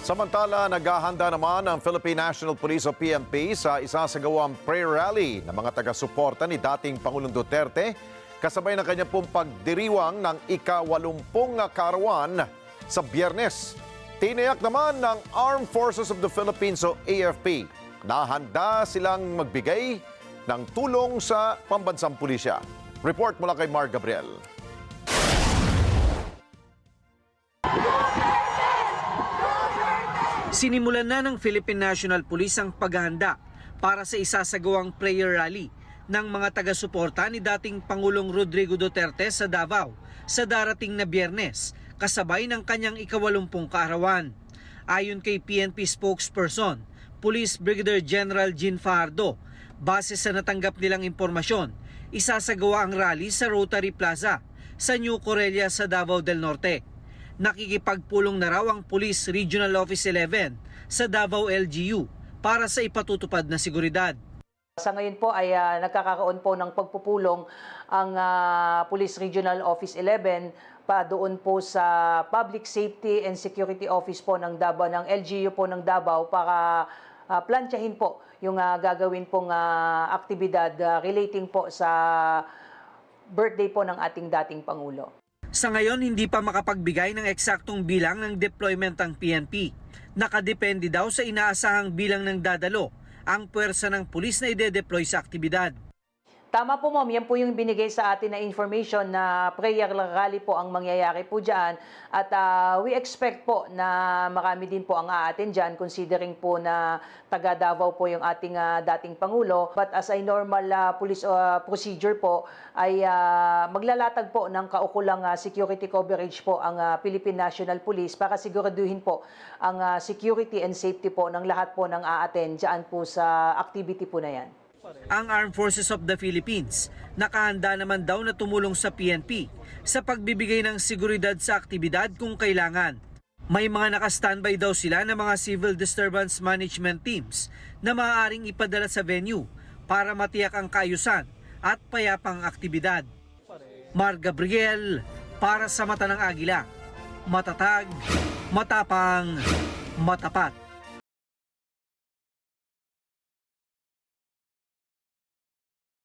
Samantala, naghahanda naman ang Philippine National Police o PNP sa isasagawang prayer rally ng mga taga-suporta ni dating Pangulong Duterte kasabay ng kanya pong pagdiriwang ng ika-80 karawan sa Biyernes. Tiniyak naman ng Armed Forces of the Philippines o AFP na handa silang magbigay ng tulong sa pambansang pulisya. Report mula kay Mar Gabriel. Sinimulan na ng Philippine National Police ang paghahanda para sa isasagawang prayer rally ng mga taga-suporta ni dating Pangulong Rodrigo Duterte sa Davao sa darating na Biyernes, kasabay ng kanyang ika-80 kaarawan. Ayon kay PNP spokesperson, Police Brigadier General Jean Fajardo, base sa natanggap nilang impormasyon, isasagawa ang rally sa Rotary Plaza sa New Corellia sa Davao del Norte. Nakikipagpulong na raw ang Police Regional Office 11 sa Davao LGU para sa ipatutupad na seguridad. Sa ngayon po ay nagkakaroon po ng pagpupulong ang Police Regional Office 11 pa doon po sa Public Safety and Security Office po ng Davao, ng LGU po ng Davao para plantsahin po yung gagawin pong aktibidad relating po sa birthday po ng ating dating Pangulo. Sa ngayon, hindi pa makapagbigay ng eksaktong bilang ng deployment ang PNP. Nakadepende daw sa inaasahang bilang ng dadalo ang puwersa ng pulis na ide-deploy sa aktibidad. Tama po, ma'am. Yan po yung binigay sa atin na information na prayer rally po ang mangyayari po dyan. At we expect po na marami din po ang aatin dyan considering po na taga Davao po yung ating dating Pangulo. But as a normal police procedure po ay maglalatag po ng kaukulang security coverage po ang Philippine National Police para siguraduhin po ang security and safety po ng lahat po ng aatin dyan po sa activity po na yan. Ang Armed Forces of the Philippines nakahanda naman daw na tumulong sa PNP sa pagbibigay ng seguridad sa aktibidad kung kailangan. May mga naka-standby daw sila ng mga civil disturbance management teams na maaaring ipadala sa venue para matiyak ang kaayusan at payapang aktibidad. Mar Gabriel para sa Mata ng Agila. Matatag, matapang, matapat.